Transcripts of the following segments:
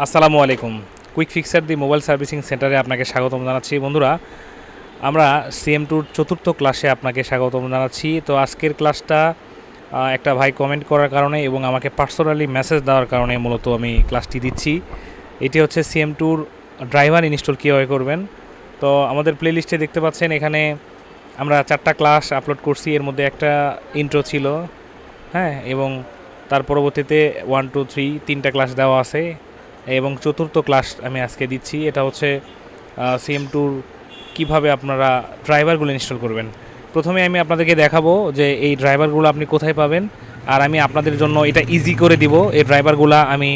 আসসালামু আলাইকুম। Quick fixer দি mobile servicing সেন্টারে আপনাকে স্বাগতম জানাচ্ছি। বন্ধুরা, আমরা CM2 চতুর্থ ক্লাসে আপনাকে স্বাগতম জানাচ্ছি। তো আজকের ক্লাসটা একটা ভাই কমেন্ট করার কারণে এবং আমাকে পার্সোনালি মেসেজ দেওয়ার কারণে মূলত আমি ক্লাসটি দিচ্ছি। এটি হচ্ছে CM2-র ড্রাইভার ইনস্টল কীভাবে করবেন। তো আমাদের প্লেলিস্টে দেখতে পাচ্ছেন এখানে আমরা 4টা ক্লাস আপলোড করছি। এর মধ্যে একটা ইন্ট্রো ছিল, হ্যাঁ, এবং তার পরবর্তীতে 1, 2, 3 3টা ক্লাস দেওয়া আছে এবং চতুর্থ ক্লাস আমি আজকে দিচ্ছি। এটা হচ্ছে CM2-র কীভাবে আপনারা ড্রাইভারগুলো ইনস্টল করবেন। প্রথমে আমি আপনাদেরকে দেখাবো যে এই ড্রাইভারগুলো আপনি কোথায় পাবেন, আর আমি আপনাদের জন্য এটা ইজি করে দিব। এই ড্রাইভারগুলো আমি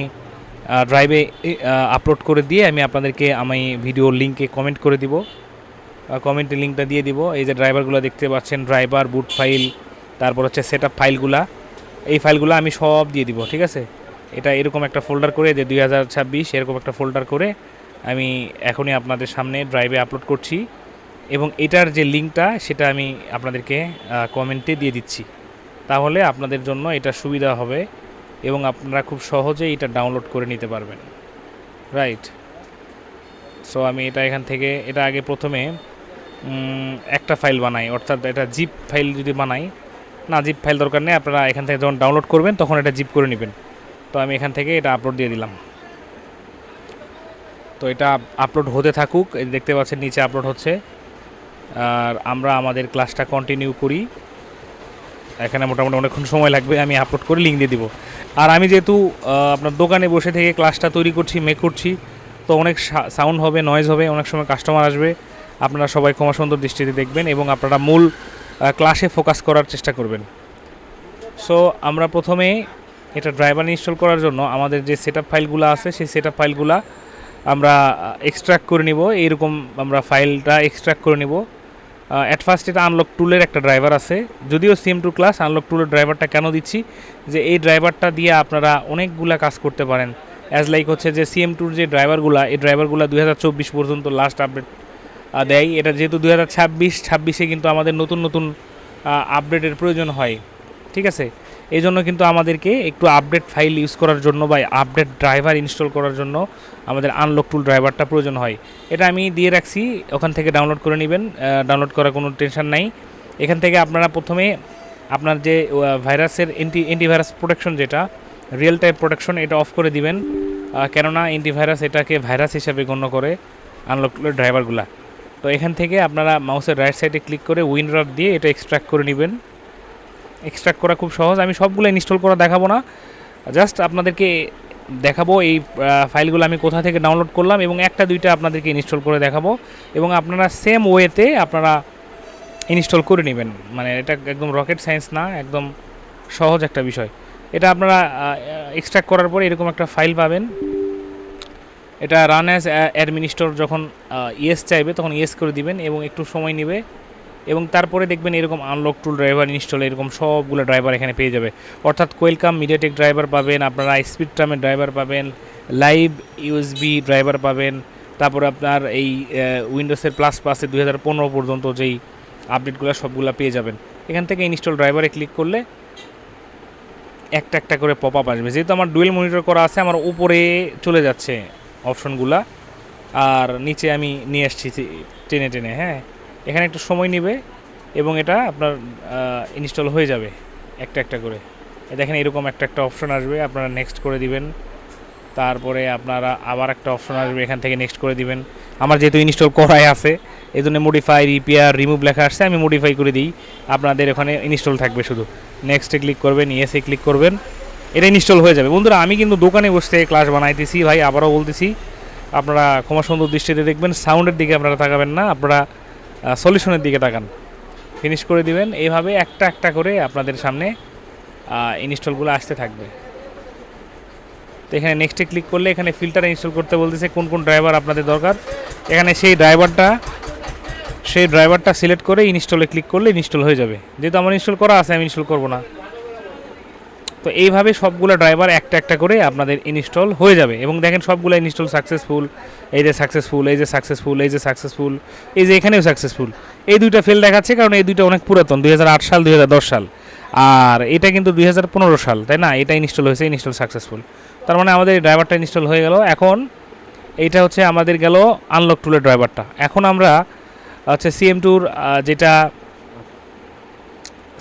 ড্রাইভে আপলোড করে দিয়ে আমি আপনাদেরকে ভিডিও লিঙ্কে কমেন্ট করে দিব, কমেন্টে লিঙ্কটা দিয়ে দিব। এই যে ড্রাইভারগুলো দেখতে পাচ্ছেন, ড্রাইভার, বুট ফাইল, তারপর হচ্ছে সেটআপ ফাইলগুলা, এই ফাইলগুলো আমি সব দিয়ে দিব, ঠিক আছে। এটা এরকম একটা ফোল্ডার করে যে 2026 এরকম একটা ফোল্ডার করে আমি এখনই আপনাদের সামনে ড্রাইভে আপলোড করছি এবং এটার যে লিঙ্কটা সেটা আমি আপনাদেরকে কমেন্টে দিয়ে দিচ্ছি। তাহলে আপনাদের জন্য এটা সুবিধা হবে এবং আপনারা খুব সহজেই এটা ডাউনলোড করে নিতে পারবেন, রাইট। সো আমি এটা এখান থেকে এটা আগে প্রথমে একটা ফাইল বানাই, অর্থাৎ এটা জিপ ফাইল যদি বানাই, না জিপ ফাইল দরকার নেই, আপনারা এখান থেকে যখন ডাউনলোড করবেন তখন এটা জিপ করে নেবেন। তো আমি এখান থেকে এটা আপলোড দিয়ে দিলাম। তো এটা আপলোড হতে থাকুক, এই দেখতে পাচ্ছেন নিচে আপলোড হচ্ছে। আর আমরা আমাদের ক্লাসটা কন্টিনিউ করি। এখানে মোটামুটি অনেকক্ষণ সময় লাগবে, আমি আপলোড করে লিঙ্ক দিয়ে দিব। আর আমি যেহেতু আপনার দোকানে বসে থেকে ক্লাসটা তৈরি করছি, মেক করছি, তো অনেক সাউন্ড হবে, নয়েজ হবে, অনেক সময় কাস্টমার আসবে। আপনারা সবাই ক্ষমা সুন্দর দৃষ্টিতে দেখবেন এবং আপনারা মূল ক্লাসে ফোকাস করার চেষ্টা করবেন। সো আমরা প্রথমে এটা ড্রাইভার ইনস্টল করার জন্য আমাদের যে সেটআপ ফাইলগুলো আছে সেই সেটআপ ফাইলগুলো আমরা এক্সট্র্যাক্ট করে নিব। এইরকম আমরা ফাইলটা এক্সট্র্যাক্ট করে নিব। অ্যাট ফার্স্ট এটা আনলক টুলের একটা ড্রাইভার আছে, যদিও CM2 ক্লাস আনলক টুলের ড্রাইভারটা কেন দিচ্ছি, যে এই ড্রাইভারটা দিয়ে আপনারা অনেকগুলা কাজ করতে পারেন। অ্যাজ লাইক হচ্ছে যে CM2-র যে ড্রাইভারগুলো, এই ড্রাইভারগুলো 2024 পর্যন্ত লাস্ট আপডেট দেয়। এটা যেহেতু 2026-এ কিন্তু আমাদের নতুন নতুন আপডেটের প্রয়োজন হয়, ঠিক আছে। এই জন্য কিন্তু আমাদেরকে একটু আপডেট ফাইল ইউজ করার জন্য বা আপডেট ড্রাইভার ইনস্টল করার জন্য আমাদের আনলক টুল ড্রাইভারটা প্রয়োজন হয়। এটা আমি দিয়ে রাখছি, ওখান থেকে ডাউনলোড করে নেবেন। ডাউনলোড করার কোনো টেনশন নাই। এখান থেকে আপনারা প্রথমে আপনার যে ভাইরাসের অ্যান্টিভাইরাস প্রোটেকশন, যেটা রিয়েল টাইম প্রোটেকশন, এটা অফ করে দিবেন। কেননা অ্যান্টিভাইরাস এটাকে ভাইরাস হিসাবে গণ্য করে আনলক টুলের ড্রাইভারগুলা। তো এখান থেকে আপনারা মাউসের রাইট সাইডে ক্লিক করে উইনরার দিয়ে এটা এক্সট্র্যাক্ট করে নেবেন। এক্সট্র্যাক্ট করা খুব সহজ, আমি সবগুলো ইনস্টল করা দেখাবো না, জাস্ট আপনাদেরকে দেখাবো এই ফাইলগুলো আমি কোথা থেকে ডাউনলোড করলাম এবং একটা দুইটা আপনাদেরকে ইনস্টল করে দেখাবো এবং আপনারা সেম ওয়েতে আপনারা ইনস্টল করে নেবেন। মানে এটা একদম রকেট সায়েন্স না, একদম সহজ একটা বিষয়। এটা আপনারা এক্সট্র্যাক্ট করার পরে এরকম একটা ফাইল পাবেন। এটা রান অ্যাজ অ্যাডমিনিস্টর যখন ইয়েস চাইবে তখন ইয়েস করে দিবেন এবং একটু সময় নেবে এবং তারপরে দেখবেন এরকম আনলক টুল ড্রাইভার ইনস্টল, এরকম সবগুলো ড্রাইভার এখানে পেয়ে যাবে। অর্থাৎ কোয়েলকাম মিডিয়াটেক ড্রাইভার পাবেন, আপনারা স্পিডট্রামের ড্রাইভার পাবেন, লাইভ USB ড্রাইভার পাবেন, তারপর আপনার এই উইন্ডোজের প্লাসে 2015 পর্যন্ত যেই আপডেটগুলো সবগুলো পেয়ে যাবেন। এখান থেকে ইনস্টল ড্রাইভারে ক্লিক করলে একটা একটা করে পপ আপ আসবে। যেহেতু আমার ডুয়েল মনিটর করা আছে, আমার উপরে চলে যাচ্ছে অপশনগুলা আর নিচে আমি নিয়ে আসছি টেনে টেনে, হ্যাঁ। এখানে একটু সময় নেবে এবং এটা আপনার ইনস্টল হয়ে যাবে একটা একটা করে। দেখেন এরকম একটা একটা অপশন আসবে, আপনারা নেক্সট করে দিবেন। তারপরে আপনারা আবার একটা অপশন আসবে, এখান থেকে নেক্সট করে দিবেন। আমার যেহেতু ইনস্টল করাই আছে এই জন্য মডিফাই, রিপেয়ার, রিমুভ লেখা আসছে, আমি মডিফাই করে দিই। আপনাদের ওখানে ইনস্টল থাকবে, শুধু নেক্সটে ক্লিক করবেন, ইয়েসে ক্লিক করবেন, এটা ইনস্টল হয়ে যাবে। বন্ধুরা, আমি কিন্তু দোকানে বসে ক্লাস বানাইতেছি ভাই, আবারও বলতেছি, আপনারা ক্ষমা সুন্দর দৃষ্টিতে দেখবেন। সাউন্ডের দিকে আপনারা তাকাবেন না, আপনারা সলিউশনের দিকে তাকান। ফিনিশ করে দিবেন। এইভাবে একটা একটা করে আপনাদের সামনে ইনস্টলগুলো আসতে থাকবে। তো এখানে নেক্সটে ক্লিক করলে এখানে ফিল্টার ইনস্টল করতে বলতেছে কোন কোন ড্রাইভার আপনাদের দরকার। এখানে সেই ড্রাইভারটা সিলেক্ট করে ইনস্টলে ক্লিক করলে ইনস্টল হয়ে যাবে। যেহেতু আমার ইনস্টল করা আছে আমি ইনস্টল করব না। তো এইভাবে সবগুলো ড্রাইভার একটা একটা করে আপনাদের ইনস্টল হয়ে যাবে এবং দেখেন সবগুলো ইনস্টল সাকসেসফুল, এই যে সাকসেসফুল, এই যে সাকসেসফুল, এই যে সাকসেসফুল, এই যে এখানেও সাকসেসফুল। এই দুইটা ফেল দেখাচ্ছে কারণ এই দুইটা অনেক পুরাতন, 2008 সাল, 2010 সাল, আর এটা কিন্তু 2015 সাল, তাই না। এটা ইনস্টল হয়েছে, ইনস্টল সাকসেসফুল। তার মানে আমাদের এই ড্রাইভারটা ইনস্টল হয়ে গেল। এখন এইটা হচ্ছে আমাদের গেল আনলক টুলের ড্রাইভারটা। এখন আমরা হচ্ছে CM2 যেটা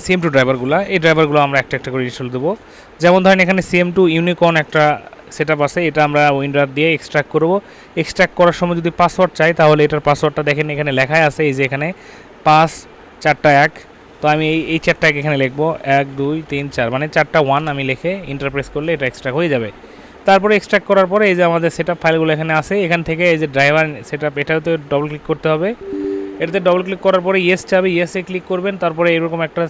CM2 ড্রাইভারগুলো, এই ড্রাইভারগুলো আমরা একটা একটা করে ইনস্টল দেবো। যেমন ধরেন এখানে CM2 ইউনিকর্ন একটা সেটআপ আছে, এটা আমরা উইন্ডার দিয়ে এক্সট্রাক্ট করব। এক্সট্রাক্ট করার সময় যদি পাসওয়ার্ড চাই তাহলে এটার পাসওয়ার্ডটা দেখেন এখানে লেখাই আছে, এই যে এখানে 5 4টা 1। তো আমি এই 4টা 1 এখানে লিখবো, 1 2 3 4, মানে 4টা 1 আমি লিখে ইন্টারপ্রেস করলে এটা এক্সট্রাক্ট হয়ে যাবে। তারপরে এক্সট্রাক্ট করার পরে এই যে আমাদের সেটআপ ফাইলগুলো এখানে আছে, এখান থেকে এই যে ড্রাইভার সেটআপ এটাতে ডবল ক্লিক করতে হবে। এটাতে ডবল ক্লিক করার পরে ইয়েস চাবে, ইয়েসে ক্লিক করবেন। তারপরে এরকম একটা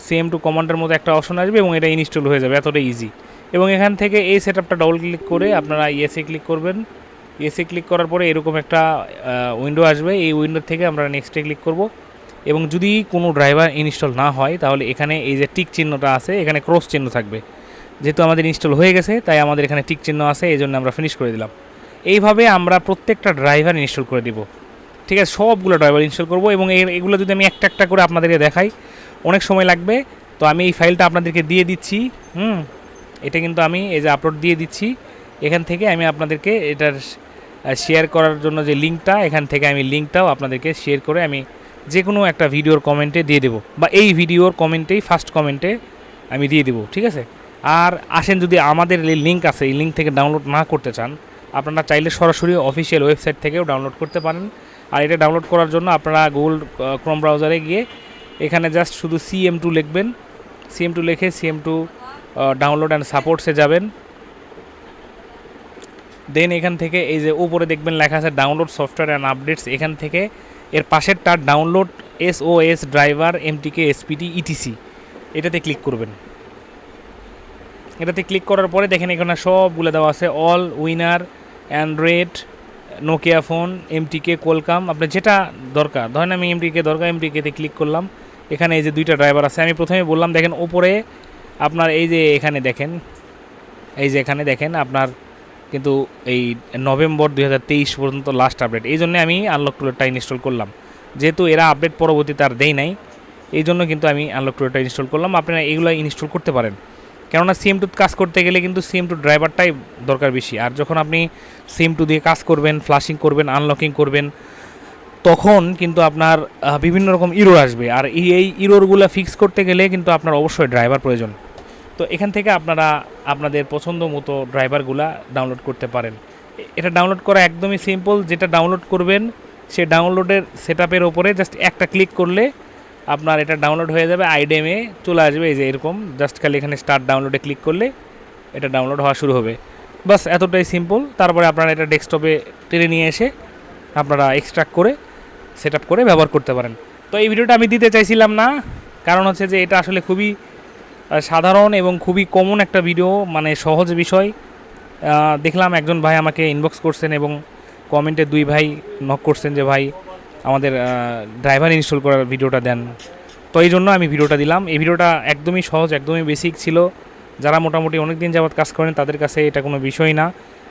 CM2 কমান্ডের মতো একটা অপশন আসবে এবং এটা ইনস্টল হয়ে যাবে, এতটা ইজি। এবং এখান থেকে এই সেটআপটা ডবল ক্লিক করে আপনারা ইয়েসে ক্লিক করবেন। ইয়েসে ক্লিক করার পরে এরকম একটা উইন্ডো আসবে, এই উইন্ডো থেকে আমরা নেক্সটে ক্লিক করব। এবং যদি কোনো ড্রাইভার ইনস্টল না হয় তাহলে এখানে এই যে টিক চিহ্নটা আছে, এখানে ক্রস চিহ্ন থাকবে। যেহেতু আমাদের ইনস্টল হয়ে গেছে তাই আমাদের এখানে টিক চিহ্ন আছে, এই জন্য আমরা ফিনিশ করে দিলাম। এইভাবে আমরা প্রত্যেকটা ড্রাইভার ইনস্টল করে দিব, ঠিক আছে? সবগুলো ড্রাইভার ইনস্টল করব এবং এগুলো যদি আমি একটা একটা করে আপনাদেরকে দেখাই অনেক সময় লাগবে। তো আমি এই ফাইলটা আপনাদেরকে দিয়ে দিচ্ছি। এটা কিন্তু আমি এই যে আপলোড দিয়ে দিচ্ছি, এখান থেকে আমি আপনাদেরকে এটার শেয়ার করার জন্য যে লিঙ্কটা, এখান থেকে আমি লিঙ্কটাও আপনাদেরকে শেয়ার করে আমি যে কোনো একটা ভিডিওর কমেন্টে দিয়ে দেবো, বা এই ভিডিওর কমেন্টেই ফার্স্ট কমেন্টে আমি দিয়ে দেবো, ঠিক আছে? আর আসেন, যদি আমাদের এই লিঙ্ক আছে এই লিঙ্ক থেকে ডাউনলোড না করতে চান, আপনারা চাইলে সরাসরি অফিসিয়াল ওয়েবসাইট থেকেও ডাউনলোড করতে পারেন। আর এটা ডাউনলোড করার জন্য আপনারা গুগল ক্রোম ব্রাউজারে গিয়ে এখানে জাস্ট শুধু CM2 লিখবেন। CM2 লিখে CM2 ডাউনলোড অ্যান্ড সাপোর্টসে যাবেন। দেন এখান থেকে এই যে উপরে দেখবেন লেখা আছে ডাউনলোড সফটওয়্যার অ্যান্ড আপডেটস, এখান থেকে এর পাশেরটা download SOS driver MTK SPT ETC, এটাতে ক্লিক করবেন। এটাতে ক্লিক করার পরে দেখেন এখানে সবগুলো দেওয়া আছে, all, winner, Android, Nokia phone, MTK, কোলকাম, আপনার যেটা দরকার। ধরেন আমি MTK দরকার, MTKতে ক্লিক করলাম। এখানে এই যে দুইটা ড্রাইভার আছে, আমি প্রথমে বললাম দেখেন ওপরে আপনার এই যে এখানে দেখেন, এই যে এখানে দেখেন আপনার কিন্তু এই নভেম্বর 2023 পর্যন্ত লাস্ট আপডেট। এই জন্য আমি আনলক টুলটা ইনস্টল করলাম, যেহেতু এরা আপডেট পরবর্তীতে আর দেয় নাই, এই জন্য কিন্তু আমি আনলক টুলটা ইনস্টল করলাম। আপনারা এগুলো ইনস্টল করতে পারেন, কেননা CM2 কাজ করতে গেলে কিন্তু CM2 ড্রাইভারটাই দরকার বেশি। আর যখন আপনি CM2 দিয়ে কাজ করবেন, ফ্লাশিং করবেন, আনলকিং করবেন, তখন কিন্তু আপনার বিভিন্ন রকম ইরোর আসবে। আর এই ইরোরগুলো ফিক্স করতে গেলে কিন্তু আপনার অবশ্যই ড্রাইভার প্রয়োজন। তো এখান থেকে আপনারা আপনাদের পছন্দ মতো ড্রাইভারগুলা ডাউনলোড করতে পারেন। এটা ডাউনলোড করা একদমই সিম্পল। যেটা ডাউনলোড করবেন সে ডাউনলোডের সেটআপের ওপরে জাস্ট একটা ক্লিক করলে আপনার এটা ডাউনলোড হয়ে যাবে, আইডেমে চলে আসবে। এই যে এরকম জাস্ট খালি এখানে স্টার্ট ডাউনলোডে ক্লিক করলে এটা ডাউনলোড হওয়া শুরু হবে। বাস এতটাই সিম্পল। তারপরে আপনারা এটা ডেস্কটপে টেনে নিয়ে এসে আপনারা এক্সট্রাক্ট করে সেটআপ করে ব্যবহার করতে পারেন। তো এই ভিডিওটা আমি দিতে চাইছিলাম না, কারণ হচ্ছে যে এটা আসলে খুবই সাধারণ এবং খুবই কমন একটা ভিডিও, মানে সহজ বিষয়। দেখলাম একজন ভাই আমাকে ইনবক্স করছেন এবং কমেন্টে 2 ভাই নক করছেন যে ভাই আমাদের ড্রাইভার ইনস্টল করার ভিডিওটা দেন। তো এই জন্য আমি ভিডিওটা দিলাম। এই ভিডিওটা একদমই সহজ, একদমই বেসিক ছিল। যারা মোটামুটি অনেক দিন যাবত কাজ করেন তাদের কাছে এটা কোনো বিষয় না,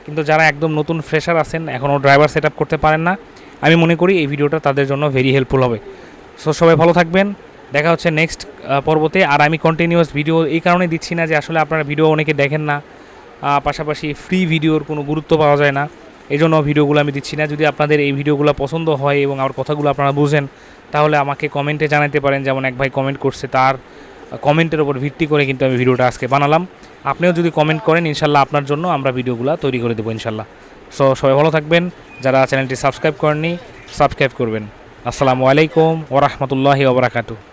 কিন্তু যারা একদম নতুন ফ্রেশার আছেন, এখনও ড্রাইভার সেটআপ করতে পারেন না, আমি মনে করি এই ভিডিওটা তাদের জন্য ভেরি হেল্পফুল হবে। সো সবাই ভালো থাকবেন, দেখা হচ্ছে নেক্সট পর্বতে। আর আমি কন্টিনিউয়াস ভিডিও এই কারণে দিচ্ছি না যে আসলে আপনারা ভিডিও অনেকে দেখেন না, পাশাপাশি ফ্রি ভিডিওর কোনো গুরুত্ব পাওয়া যায় না, এই জন্য ভিডিওগুলো আমি দিচ্ছি না। যদি আপনাদের এই ভিডিওগুলো পছন্দ হয় এবং আমার কথাগুলো আপনারা বুঝেন, তাহলে আমাকে কমেন্টে জানাতে পারেন। যেমন এক ভাই কমেন্ট করছে, তার কমেন্টের উপর ভিত্তি করে কিন্তু আমি ভিডিওটা আজকে বানালাম। আপনিও যদি কমেন্ট করেন, ইনশাল্লাহ আপনার জন্য আমরা ভিডিওগুলো তৈরি করে দেবো ইনশাল্লাহ। সো সবাই ভালো থাকবেন, যারা চ্যানেলটি সাবস্ক্রাইব করেননি সাবস্ক্রাইব করবেন। আসসালামু আলাইকুম ওয়া রাহমাতুল্লাহি ওয়া বারাকাতুহু।